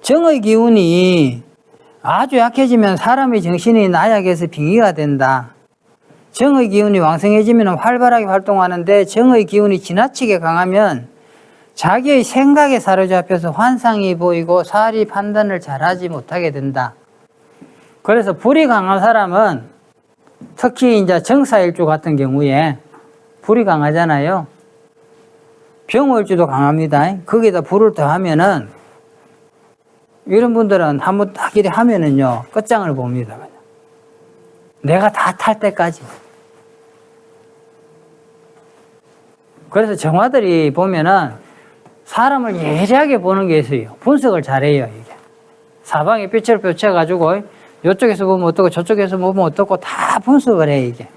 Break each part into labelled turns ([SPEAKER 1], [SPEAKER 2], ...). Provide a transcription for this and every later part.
[SPEAKER 1] 정의 기운이 아주 약해지면 사람의 정신이 나약해서 빙의가 된다. 정의 기운이 왕성해지면 활발하게 활동하는데 정의 기운이 지나치게 강하면 자기의 생각에 사로잡혀서 환상이 보이고 사리 판단을 잘하지 못하게 된다. 그래서 불이 강한 사람은 특히 이제 정사일주 같은 경우에 불이 강하잖아요. 병월주도 강합니다. 거기다 불을 더하면은 이런 분들은 한번 딱 이렇게 하면은요 끝장을 봅니다. 그냥. 내가 다 탈 때까지. 그래서 정화들이 보면은 사람을 예리하게 보는 게 있어요. 분석을 잘해요, 이게. 사방에 빛을 펼쳐가지고, 이쪽에서 보면 어떻고, 저쪽에서 보면 어떻고, 다 분석을 해, 이게.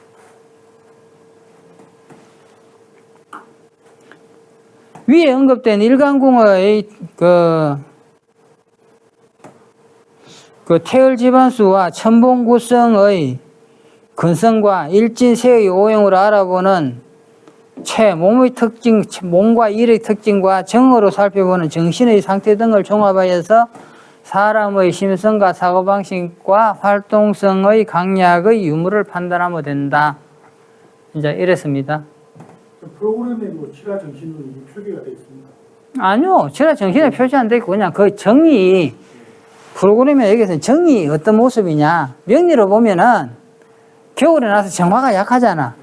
[SPEAKER 1] 위에 언급된 일간궁의 태열 지반수와 천봉구성의 근성과 일진세의 오형으로 알아보는 몸의 특징, 몸과 일의 특징과 정으로 살펴보는 정신의 상태 등을 종합하여서 사람의 심성과 사고방식과 활동성의 강약의 유무를 판단하면 된다. 이제 이랬습니다.
[SPEAKER 2] 프로그램에 뭐 칠화 정신은 표기가 되어 있습니다.
[SPEAKER 1] 아니요. 칠화 정신에 표시 안 되어 있고 그냥 그 정의, 프로그램에 여기서는 정의 어떤 모습이냐. 명리로 보면은 겨울에 나서 정화가 약하잖아.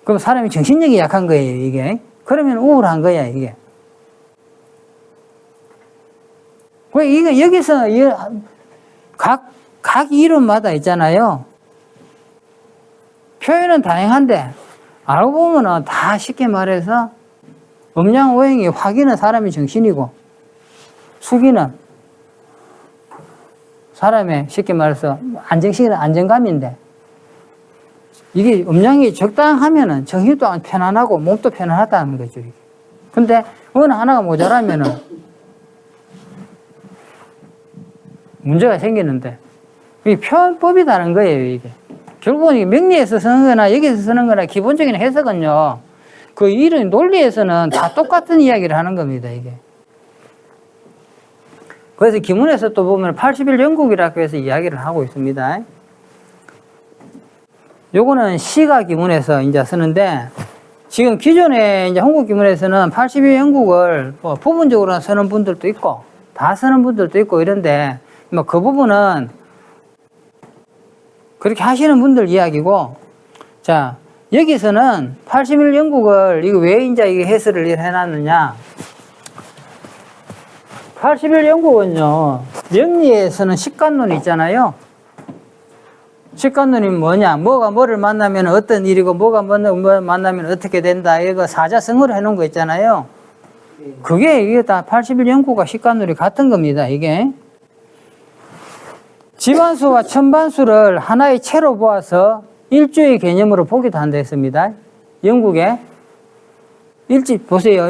[SPEAKER 1] 그럼 사람이 정신력이 약한 거예요, 이게. 그러면 우울한 거야, 이게. 이거 여기서 각 이론마다 있잖아요. 표현은 다양한데, 알고 보면은 다 쉽게 말해서 음양오행이 화기는 사람의 정신이고, 수기는 사람의 쉽게 말해서 안정식이는 안정감인데, 이게 음양이 적당하면은 정신도 편안하고 몸도 편안하다는 거죠. 이게. 근데 어느 하나가 모자라면은 문제가 생기는데 이게 표현법이 다른 거예요, 이게. 결국은 이게 명리에서 쓰는 거나 여기서 쓰는 거나 기본적인 해석은요, 그 이론 논리에서는 다 똑같은 이야기를 하는 겁니다, 이게. 그래서 기문에서 또 보면 80일 영국이라고 해서 이야기를 하고 있습니다. 요거는 시가 기문에서 이제 쓰는데, 지금 기존에 이제 한국 기문에서는 80일 영국을 뭐 부분적으로 쓰는 분들도 있고, 다 쓰는 분들도 있고 이런데, 뭐 그 부분은 그렇게 하시는 분들 이야기고, 자, 여기서는 80일 영국을 이거 왜 이제 이게 해설을 해놨느냐. 80일 영국은요, 명리에서는 식관론이 있잖아요. 식관론이 뭐냐, 뭐가 뭐를 만나면 어떤 일이고, 뭐가 뭐 만나면 어떻게 된다, 이거 사자성어로 해놓은 거 있잖아요. 그게 이게 다 80일 영국과 식관론이 같은 겁니다, 이게. 지반수와 천반수를 하나의 채로 보아서 일주의 개념으로 보기도 한다 했습니다. 영국에. 보세요.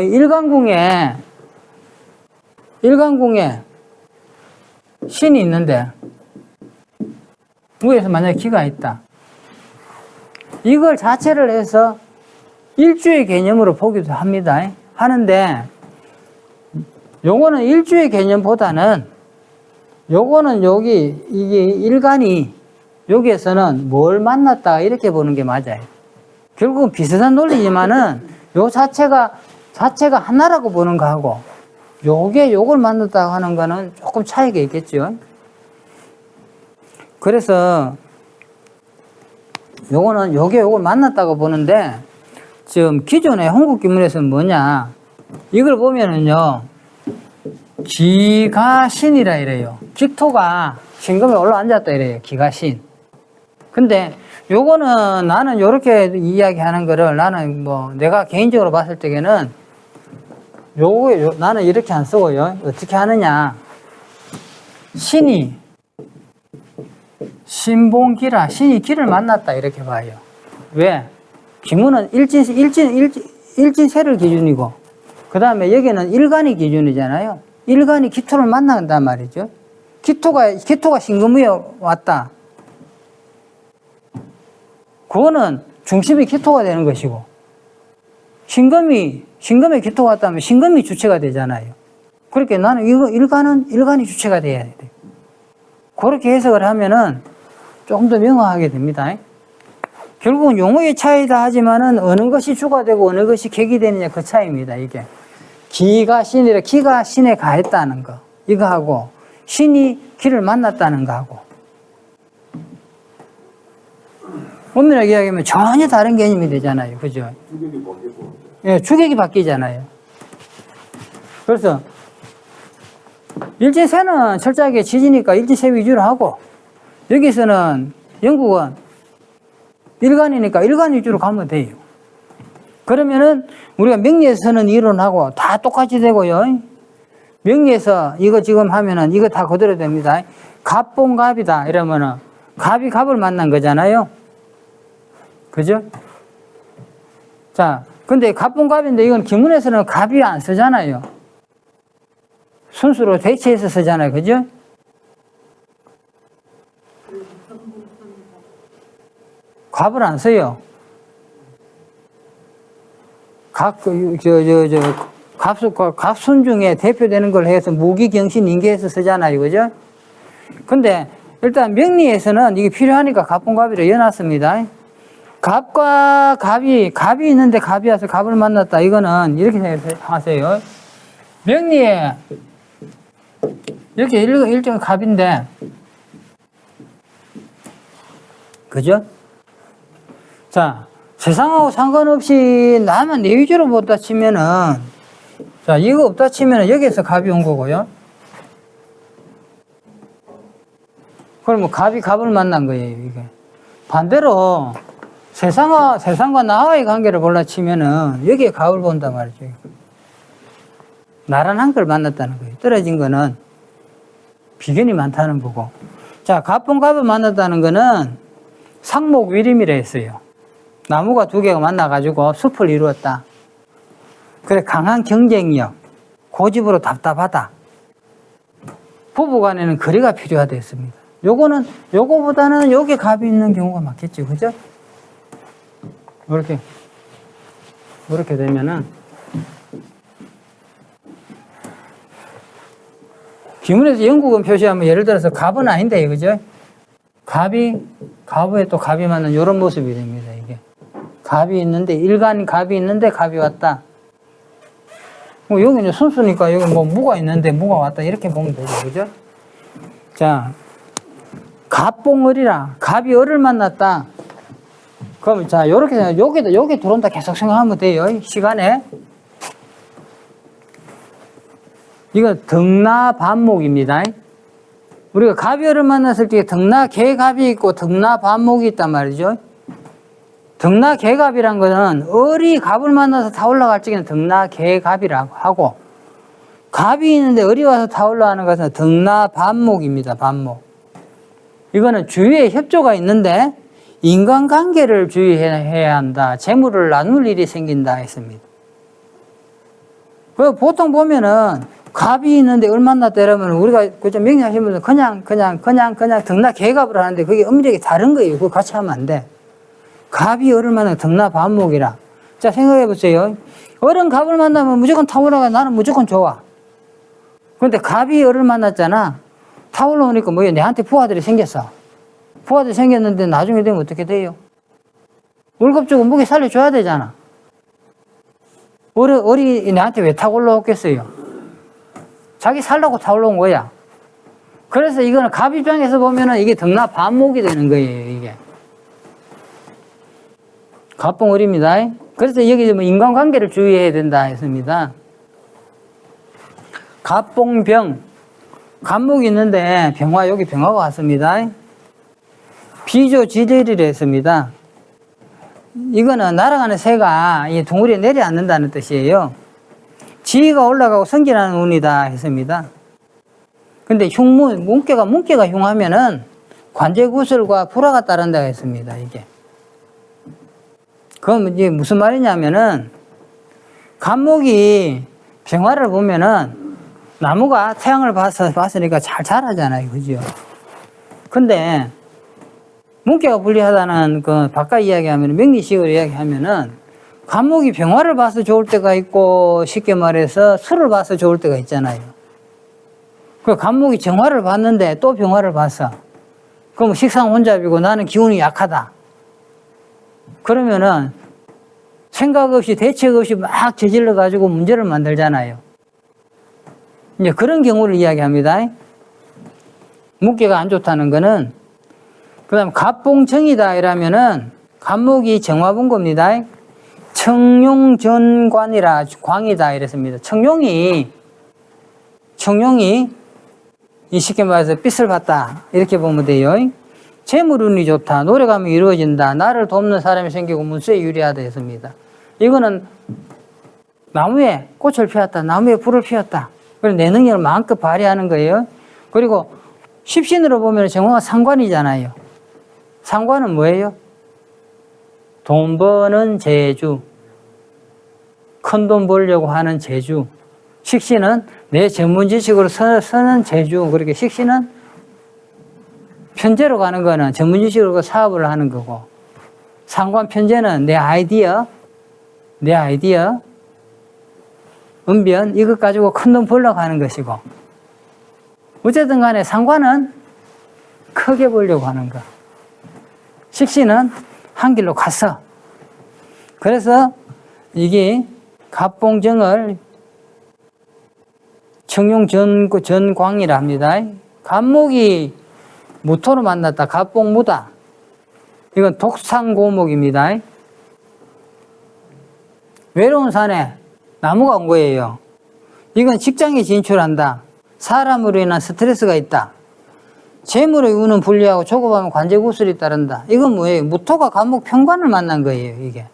[SPEAKER 1] 일간궁에 신이 있는데, 위에서 만약에 기가 있다. 이걸 자체를 해서 일주의 개념으로 보기도 합니다. 하는데, 요거는 일주의 개념보다는, 요거는 이게 일간이, 여기에서는 뭘 만났다, 이렇게 보는 게 맞아요. 결국은 비슷한 논리지만은, 요 자체가 하나라고 보는 거하고, 요걸 만났다고 하는 거는 조금 차이가 있겠죠. 그래서 요걸 만났다고 보는데, 지금 기존의 한국기문에서는 뭐냐, 이걸 보면은요, 기가신이라 이래요. 기토가 신금에 올라앉았다 이래요. 기가신. 근데 요거는 나는 요렇게 이야기하는 거를 나는 뭐 내가 개인적으로 봤을 때에는 나는 이렇게 안 쓰고요. 어떻게 하느냐. 신이 기를 만났다 이렇게 봐요. 왜? 기문은 일진세를 기준이고, 그 다음에 여기는 일간이 기준이잖아요. 일간이 기토를 만난단 말이죠. 기토가 신금위에 왔다. 그거는 중심이 기토가 되는 것이고, 신금에 기토가 왔다면 신금이 주체가 되잖아요. 그렇게 나는 이거 일간이 주체가 돼야 돼. 그렇게 해석을 하면은 조금 더 명확하게 됩니다. 결국은 용어의 차이다 하지만은 어느 것이 주가 되고 어느 것이 객이 되느냐 그 차이입니다. 이게 기가 신이라 기가 신에 가했다는 거 이거 하고 신이 기를 만났다는 거 하고 엄밀하게 이야기하면 전혀 다른 개념이 되잖아요. 그죠?
[SPEAKER 2] 주객이 바뀌고.
[SPEAKER 1] 예, 주객이 바뀌잖아요. 그래서 일진세는 철저하게 지지니까 일진세 위주로 하고 여기서는 영국은 일간이니까 일간 위주로 가면 돼요. 그러면은 우리가 명리에서는 이론하고 다 똑같이 되고요. 명리에서 이거 지금 하면은 이거 다 그대로 됩니다. 갑봉갑이다 이러면은 갑이 갑을 만난 거잖아요. 그죠? 자, 근데 갑봉갑인데 이건 기문에서는 갑이 안 쓰잖아요. 순수로 대체해서 쓰잖아요. 그죠? 갑을 안 써요. 갑순 중에 대표되는 걸 해서 무기, 경신, 인계해서 쓰잖아요. 그죠? 근데 일단 명리에서는 이게 필요하니까 갑봉갑이로 이어놨습니다. 갑과 갑이 있는데 갑이 와서 갑을 만났다. 이거는 이렇게 생각하세요. 명리에 이렇게 일종의 갑인데, 그죠? 자, 세상하고 상관없이 나만 내 위주로 못다 치면은, 자, 이거 없다 치면은 여기에서 갑이 온 거고요. 그러면 갑이 갑을 만난 거예요, 이게. 반대로 세상과 나와의 관계를 볼라 치면은 여기에 갑을 본단 말이죠. 나란 한걸 만났다는 거예요. 떨어진 거는 비견이 많다는 거고. 자, 갑봉갑을 만났다는 거는 상목위림이라 했어요. 나무가 두 개가 만나가지고 숲을 이루었다. 그래, 강한 경쟁력, 고집으로 답답하다. 부부간에는 거리가 필요하다 했습니다. 요거보다는 요게 갑이 있는 경우가 많겠죠. 그죠? 이렇게 되면은, 기문에서 영국은 표시하면 예를 들어서 갑은 아닌데, 그죠? 갑에 또 갑이 맞는 이런 모습이 됩니다, 이게. 갑이 있는데, 일간 갑이 있는데 갑이 왔다. 뭐, 여기는 순수니까 여기 뭐 무가 있는데 무가 왔다. 이렇게 보면 되죠, 그죠? 자, 갑봉을이라. 갑이 을을 만났다. 그럼 자, 요렇게 여기 들어온다 계속 생각하면 돼요, 시간에. 이거 등나반목입니다. 우리가 갑이 을을 만났을 때 등나개갑이 있고 등나반목이 있단 말이죠. 등나개갑이란 거는 을이 갑을 만나서 타 올라갈 적에는 등나개갑이라고 하고, 갑이 있는데 을이 와서 타 올라가는 것은 등나반목입니다. 반목. 이거는 주위에 협조가 있는데 인간관계를 주의해야 한다. 재물을 나눌 일이 생긴다 했습니다. 그 보통 보면은 갑이 있는데 을 만났다 이러면 우리가 그좀 명리하시는 분은 그냥 등나개갑을 하는데 그게 엄밀하게 다른 거예요. 그거 같이 하면 안 돼. 갑이 을을 만나면 등나반목이라. 자, 생각해 보세요. 을은 갑을 만나면 무조건 타 올라가. 나는 무조건 좋아. 그런데 갑이 을을 만났잖아. 타 올라오니까 뭐야, 내한테 부하들이 생겼어. 부하들이 생겼는데 나중에 되면 어떻게 돼요? 월급 주고 무게 살려줘야 되잖아. 을이 내한테 왜 타고 올라오겠어요? 자기 살라고 타 올라온 거야. 그래서 이거는 갑 입장에서 보면은 이게 등나반목이 되는 거예요, 이게. 갑봉을입니다. 그래서 여기 뭐 인간관계를 주의해야 된다 했습니다. 갑봉병. 갑목이 있는데 병화, 여기 병화가 왔습니다. 비조지대리를 했습니다. 이거는 날아가는 새가 이 둥그리에 내려앉는다는 뜻이에요. 지위가 올라가고 성질하는 운이다 했습니다. 근데 문께가 흉하면은 관제구설과 불화가 따른다 했습니다, 이게. 그럼 이제 무슨 말이냐면은, 갑목이 병화를 보면은 나무가 태양을 봤으니까 잘 자라잖아요. 그죠? 근데 문께가 불리하다는 그 바깥 이야기하면, 명리식으로 이야기하면은 갑목이 병화를 봐서 좋을 때가 있고, 쉽게 말해서 수를 봐서 좋을 때가 있잖아요. 그 간목이 정화를 봤는데 또 병화를 봤어. 그럼 식상혼잡이고 나는 기운이 약하다. 그러면은 생각 없이 대책 없이 막 저질러 가지고 문제를 만들잖아요. 이제 그런 경우를 이야기합니다. 묵계가 안 좋다는 거는 그다음 갑봉정이다 이러면은 간목이 정화 본 겁니다. 청룡전관이라 광이다 이랬습니다. 청룡이 이 쉽게 말해서 빛을 봤다 이렇게 보면 돼요. 재물운이 좋다, 노래감이 이루어진다, 나를 돕는 사람이 생기고 문수에 유리하다 했습니다. 이거는 나무에 꽃을 피웠다, 나무에 불을 피웠다. 그래서 내 능력을 마음껏 발휘하는 거예요. 그리고 십신으로 보면 정화가 상관이잖아요. 상관은 뭐예요? 돈 버는 재주, 큰 돈 벌려고 하는 재주. 식신은 내 전문 지식으로 쓰는 재주. 그렇게 식신은 편제로 가는 거는 전문 지식으로 사업을 하는 거고, 상관 편제는 내 아이디어, 은변, 이것 가지고 큰 돈 벌려고 하는 것이고, 어쨌든 간에 상관은 크게 벌려고 하는 거. 식신은 한 길로 갔어. 그래서 이게 갑봉정을 청룡전광이라 합니다. 갑목이 무토로 만났다. 갑봉무다. 이건 독상고목입니다. 외로운 산에 나무가 온 거예요. 이건 직장에 진출한다. 사람으로 인한 스트레스가 있다. 재물의 운은 불리하고 조급하면 관제구슬이 따른다. 이건 뭐예요? 무토가 갑목 편관을 만난 거예요, 이게.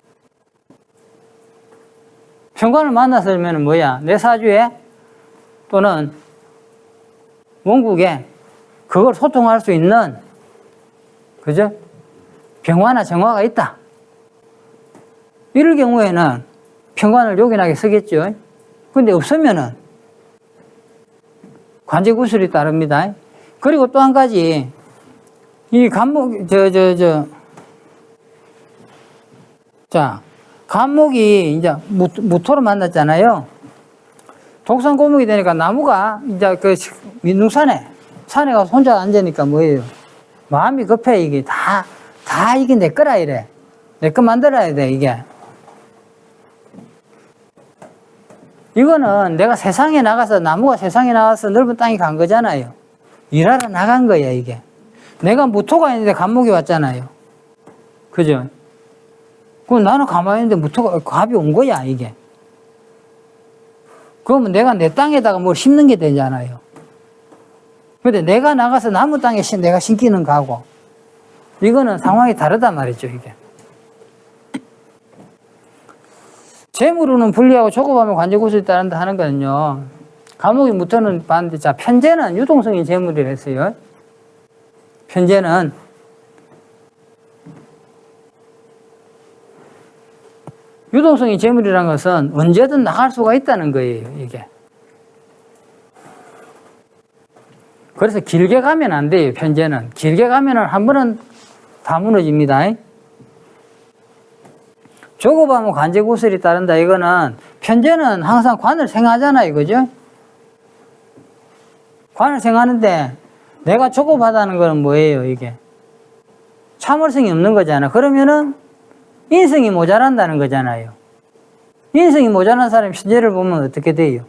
[SPEAKER 1] 편관을 만났으면 뭐야? 내 사주에 또는 원국에 그걸 소통할 수 있는, 그죠? 병화나 정화가 있다. 이럴 경우에는 편관을 요긴하게 쓰겠죠. 근데 없으면은 관제구슬이 따릅니다. 그리고 또 한 가지, 이 간목, 간목이 이제 무토로 만났잖아요. 독상고목이 되니까 나무가 이제 그 민둥산에, 산에 가서 혼자 앉으니까 뭐예요? 마음이 급해, 이게. 다 이게 내 거라 이래. 내 거 만들어야 돼, 이게. 이거는 내가 세상에 나가서, 나무가 세상에 나가서 넓은 땅에 간 거잖아요. 일하러 나간 거야, 이게. 내가 무토가 있는데 간목이 왔잖아요. 그죠? 그럼 나는 가만히 있는데 무토가, 갑이 온 거야, 이게. 그러면 내가 내 땅에다가 뭘 심는 게 되잖아요. 근데 내가 나가서 나무 땅에 내가 심기는 가고, 이거는 상황이 다르단 말이죠, 이게. 재물로는 불리하고 조급하면 관제구슬이 따른다 하는 거는요, 감옥이 무토는 봤는데, 자, 편제는 유동성이 재물이라 했어요. 편제는 유동성이 재물이라는 것은 언제든 나갈 수가 있다는 거예요, 이게. 그래서 길게 가면 안 돼요, 편제는. 길게 가면은 한 번은 다 무너집니다. 조급하면 관제구슬이 따른다. 이거는, 편제는 항상 관을 생하잖아요, 그죠? 관을 생하는데, 내가 조급하다는 건 뭐예요, 이게? 참을성이 없는 거잖아. 그러면은, 인성이 모자란다는 거잖아요. 인성이 모자란 사람이 편제를 보면 어떻게 돼요?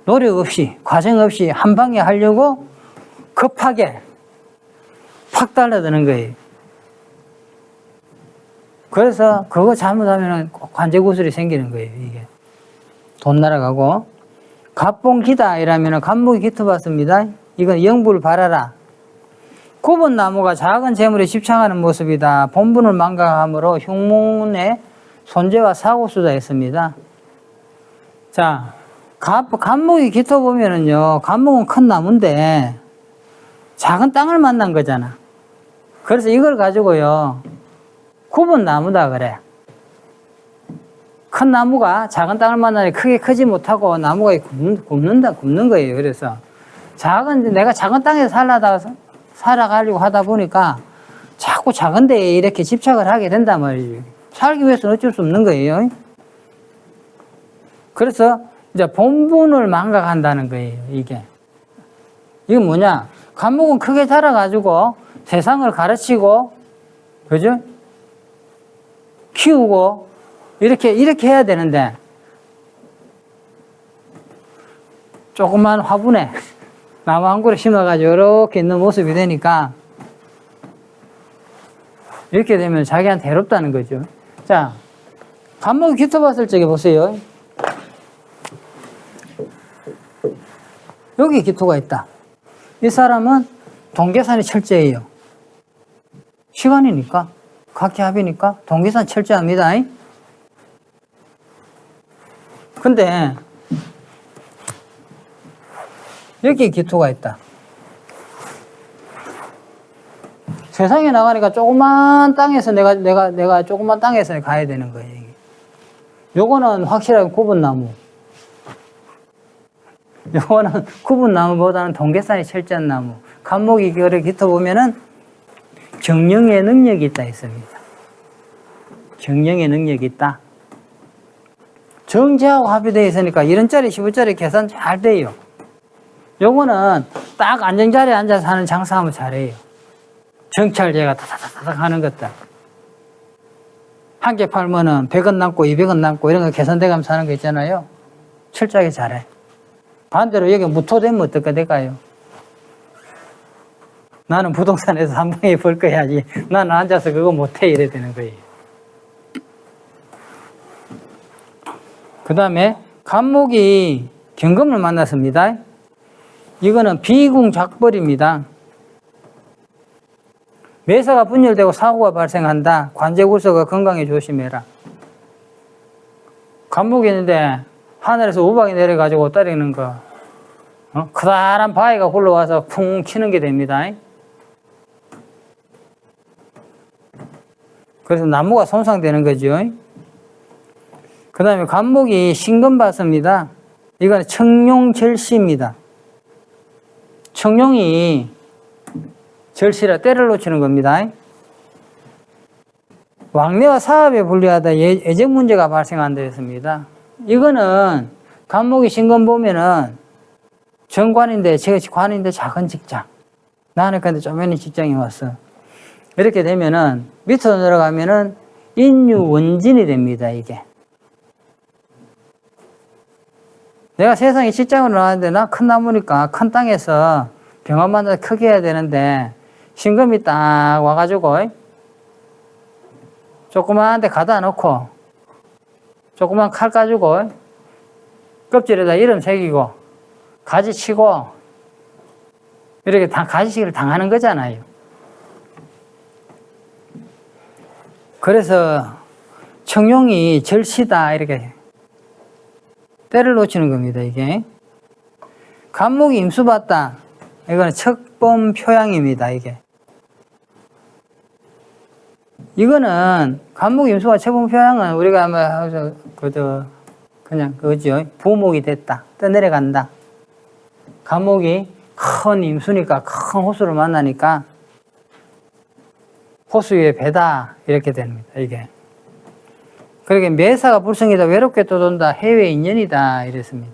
[SPEAKER 1] 노력 없이, 과정 없이 한 방에 하려고 급하게 팍 달라드는 거예요. 그래서 그거 잘못하면 관제구슬이 생기는 거예요, 이게. 돈 날아가고. 갑봉기다 이러면 간목이 깃어봤습니다. 이건 영부를 바라라. 굽은 나무가 작은 재물에 집착하는 모습이다. 본분을 망각함으로 흉문의 손재와 사고수다 했습니다. 자, 간목이 깃어보면은요, 간목은 큰 나무인데 작은 땅을 만난 거잖아. 그래서 이걸 가지고요, 굽은 나무다 그래. 큰 나무가 작은 땅을 만나니 크게 크지 못하고 나무가 굽는 거예요. 그래서 내가 작은 땅에서 살아가려고 하다 보니까 자꾸 작은 데에 이렇게 집착을 하게 된단 말이죠. 살기 위해서는 어쩔 수 없는 거예요. 그래서 이제 본분을 망각한다는 거예요, 이게. 이건 뭐냐? 간목은 크게 자라가지고 세상을 가르치고, 그죠? 키우고, 이렇게 해야 되는데, 조그만 화분에 나무 한 그루 심어가지고 이렇게 있는 모습이 되니까, 이렇게 되면 자기한테 해롭다는 거죠. 자, 간목이 기토봤을 적에 보세요. 여기 기토가 있다. 이 사람은 동계산이 철저해요. 시간이니까, 각기합이니까 동계산 철저합니다. 근데 여기 기토가 있다. 세상에 나가니까 조그만 땅에서 내가 조그만 땅에서 가야 되는 거예요. 요거는 확실하게 구분나무. 요거는 구분나무보다는 동계산이 철저한 나무. 간목이 그래 깃터 보면은 경영의 능력이 있다 했습니다. 경영의 능력이 있다. 정제하고 합의되어 있으니까 1원짜리 10원짜리 계산 잘 돼요. 요거는 딱 안정자리에 앉아서 하는 장사하면 잘해요. 정찰제가 타타타타 하는 것들. 한 개 팔면은 100원 남고 200원 남고 이런 거 계산돼가면서 하는 거 있잖아요. 철저하게 잘해. 반대로 여기 무토되면 어떨까 될까요? 나는 부동산에서 한 방에 벌 거야지. 나는 앉아서 그거 못해 이래야 되는 거예요. 그 다음에 간목이 경금을 만났습니다. 이거는 비궁작벌입니다. 매사가 분열되고 사고가 발생한다. 관제굴소가 건강에 조심해라. 간목이 있는데 하늘에서 우박이 내려가지고 때리는 거. 커다란 바위가 굴러와서 쿵 치는 게 됩니다. 그래서 나무가 손상되는 거죠. 그 다음에 간목이 신금받습니다. 이건 청룡절시입니다. 청룡이 절시라 때를 놓치는 겁니다. 왕래와 사업에 불리하다 애정 문제가 발생한다 했습니다. 이거는 간목이 신금 보면은 정관인데 관인데 작은 직장. 나는 근데 쪼매니 직장에 왔어. 이렇게 되면은 밑으로 내려가면은 인유원진이 됩니다. 이게. 내가 세상에 직장으로 나왔는데 나 큰 나무니까 큰 땅에서 병원만 크게 해야 되는데 신금이 딱 와가지고 조그마한 데 가다 놓고 조그만 칼 가지고 껍질에다 이름 새기고 가지 치고 이렇게 가지치기를 당하는 거잖아요. 그래서 청룡이 절시다 이렇게 때를 놓치는 겁니다. 이게 간목이 임수받다. 이거는 척범 표양입니다. 이거는 간목이 임수와 척범 표양은 우리가 아마 그냥 그거죠. 부목이 됐다. 떠내려간다. 간목이 큰 임수니까 큰 호수를 만나니까 호수 위에 배다 이렇게 됩니다. 이게. 그러게 매사가 불성이다. 외롭게 떠돈다. 해외 인연이다. 이랬습니다.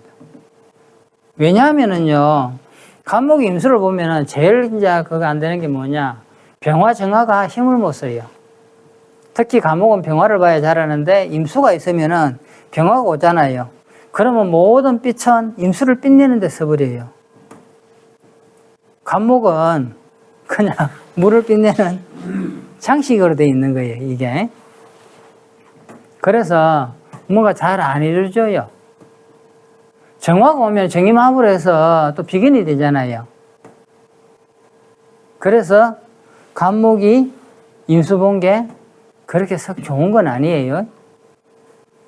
[SPEAKER 1] 왜냐하면은요. 간목이 임수를 보면은 제일 이제 그거 안 되는 게 뭐냐. 병화 정화가 힘을 못 써요. 특히 간목은 병화를 봐야 잘하는데 임수가 있으면은 병화가 오잖아요. 그러면 모든 빛은 임수를 빛내는 데 써버려요. 간목은 그냥 물을 빛내는 장식으로 되어 있는 거예요. 이게. 그래서 뭔가 잘 안 이루어져요. 정화가 오면 정임합으로 해서 또 비견이 되잖아요. 그래서 간목이 임수 본 게 그렇게 썩 좋은 건 아니에요.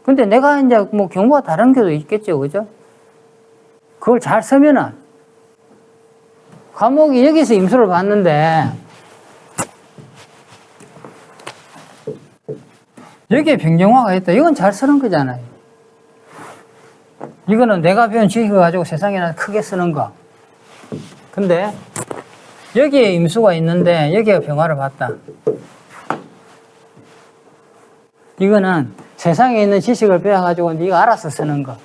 [SPEAKER 1] 근데 내가 이제 뭐 경우가 다른 게도 있겠죠. 그죠? 그걸 잘 쓰면은 간목이 여기서 임수를 봤는데 여기에 병정화가 있다. 이건 잘 쓰는 거잖아요. 이거는 내가 배운 지식을 가지고 세상에나 크게 쓰는 거. 근데 여기에 임수가 있는데 여기가 병화를 봤다. 이거는 세상에 있는 지식을 배워가지고 네가 알아서 쓰는 거.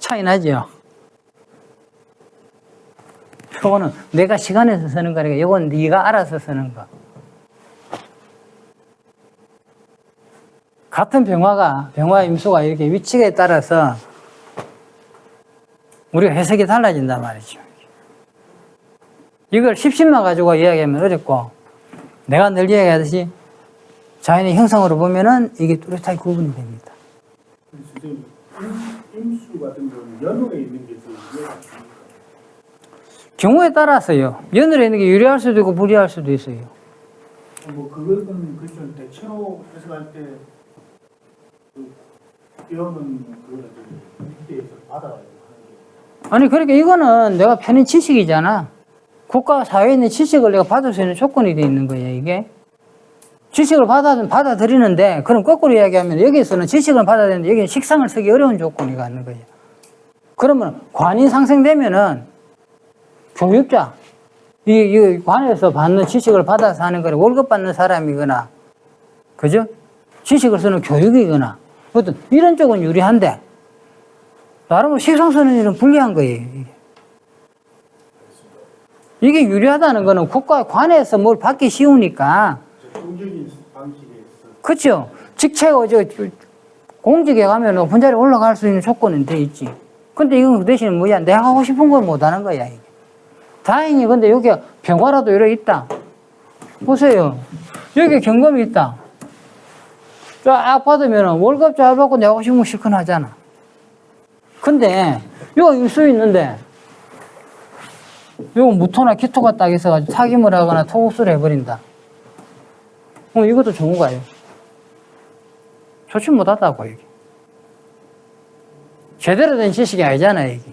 [SPEAKER 1] 차이 나죠? 요거는 내가 시간에서 쓰는 거니까 요건 네가 알아서 쓰는 거. 같은 병화 임수가 이렇게 위치에 따라서 우리가 해석이 달라진단 말이죠. 이걸 십신만 가지고 이야기하면 어렵고, 내가 늘 이야기하듯이 자연의 형성으로 보면은 이게 뚜렷하게 구분이 됩니다.
[SPEAKER 2] 선생님, 임수 같은 경우는 연호에 있는 게 더 유리하십니까?
[SPEAKER 1] 경우에 따라서요. 연으로 있는 게 유리할 수도 있고 불리할 수도 있어요.
[SPEAKER 2] 뭐 그거는 그죠. 대체로 해석할 때 배우는 그거는 밑에서 받아야 하는 게.
[SPEAKER 1] 아니, 그러니까 이거는 내가 펴는 지식이잖아. 국가 사회에 있는 지식을 내가 받을 수 있는 조건이 돼 있는 거예요, 이게. 지식을 받아들이는데, 그럼 거꾸로 이야기하면 여기서는 지식을 받아야 되는데, 여기는 식상을 쓰기 어려운 조건이 갖는 거예요. 그러면 관이 상생되면은 교육자, 이 관에서 받는 지식을 받아서 하는 거는 월급 받는 사람이거나, 그죠? 지식을 쓰는 교육이거나, 어떤 이런 쪽은 유리한데, 나름으로 식상 쓰는 일은 불리한 거예요, 이게 유리하다는 거는 국가 관에서 뭘 받기 쉬우니까.
[SPEAKER 2] 정적인 방식에서.
[SPEAKER 1] 그렇죠. 직책, 공직에 가면 높은 자리에 올라갈 수 있는 조건은 돼 있지. 근데 이건 그 대신에 뭐야? 내가 하고 싶은 걸 못 하는 거야, 이게. 다행히 근데 여기 병화라도 이렇게 있다. 보세요. 여기 경금이 있다. 쫙 받으면 월급 잘 받고 내가 하고 싶은 거 실컷 하잖아. 근데 여기 일수 있는데 요거 무토나 기토가 딱 있어가지고 사김을 하거나 토국수를 해버린다. 이것도 좋은 거예요. 좋지 못하다고, 이게. 제대로 된 지식이 아니잖아요, 이게.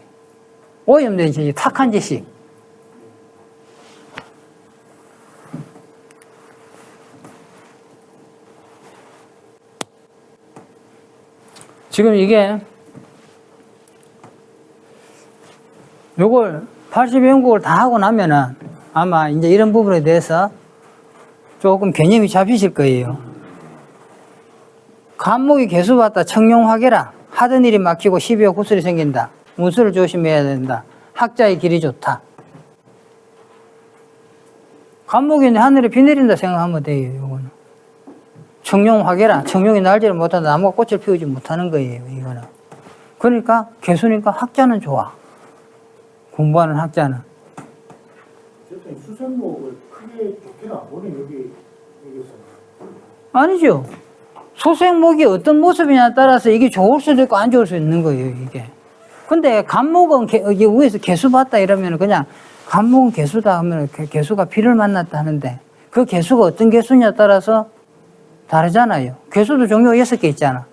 [SPEAKER 1] 오염된 지식, 탁한 지식. 지금 이게, 요걸 80연국을 다 하고 나면은 아마 이제 이런 부분에 대해서 조금 개념이 잡히실 거예요. 간목이 개수받다 청룡화계라. 하던 일이 막히고 12호 구슬이 생긴다. 운수를 조심해야 된다. 학자의 길이 좋다. 간목이 하늘에 비 내린다 생각하면 돼요. 이거는 청룡화계라. 청룡이 날지를 못한다. 나무가 꽃을 피우지 못하는 거예요. 이거는. 그러니까 개수니까 학자는 좋아. 공부하는 학자는.
[SPEAKER 2] 어쨌든 수생목을 크게 좋게는 안 보네, 여기서.
[SPEAKER 1] 아니죠. 소생목이 어떤 모습이냐에 따라서 이게 좋을 수도 있고 안 좋을 수 있는 거예요, 이게. 근데 간목은 이게 위에서 개수 봤다 이러면 그냥 간목은 개수다 하면 개수가 비를 만났다 하는데 그 개수가 어떤 개수냐에 따라서 다르잖아요. 개수도 종류가 6개 있잖아.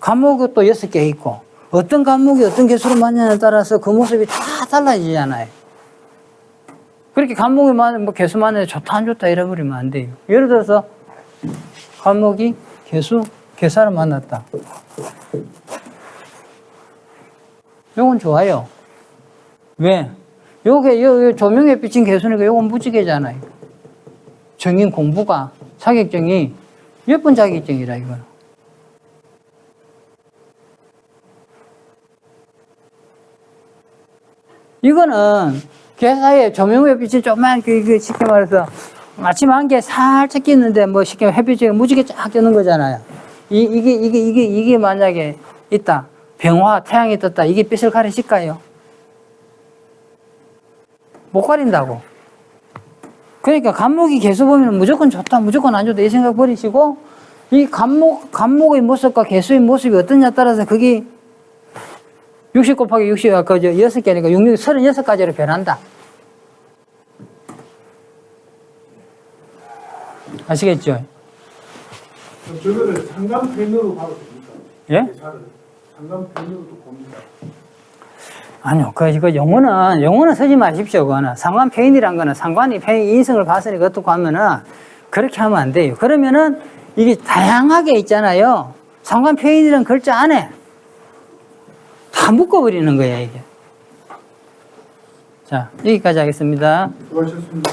[SPEAKER 1] 간목이 또 6개 있고 어떤 간목이 어떤 개수로 만나냐에 따라서 그 모습이 다 달라지잖아요. 그렇게 간목이 뭐 개수 만나서 좋다 안 좋다 이래버리면 안 돼요. 예를 들어서 간목이 개사를 만났다. 요건 좋아요. 왜? 요게 조명에 비친 개수니까 요건 무지개잖아요. 정인 공부가 자격증이 몇 번 자격증이라 이거는. 이거는 개사에 조명에 비친 조그만 쉽게 말해서 아침 안개 살짝 끼는데 뭐 쉽게 햇빛이 무지개 쫙 뜨는 거잖아요. 이게 만약에 있다. 병화, 태양이 떴다. 이게 빛을 가리실까요? 못 가린다고. 그러니까 간목이 개수 보면 무조건 좋다, 무조건 안 좋다 이 생각 버리시고 이 간목의 모습과 개수의 모습이 어떠냐에 따라서 그게 60 곱하기 60, 6개니까 66, 36가지로 변한다. 아시겠죠?
[SPEAKER 2] 저거를 상간편으로 봐도 됩니까?
[SPEAKER 1] 예?
[SPEAKER 2] 상간편으로도 봅니다.
[SPEAKER 1] 아니요. 그 영어는 쓰지 마십시오. 그거는. 상관폐인이란 거는 상관이 인성을 봤으니까 어떻고 하면은 그렇게 하면 안 돼요. 그러면은 이게 다양하게 있잖아요. 상관폐인이란 글자 안에 다 묶어버리는 거예요, 이게. 자, 여기까지 하겠습니다.
[SPEAKER 2] 수고하셨습니다.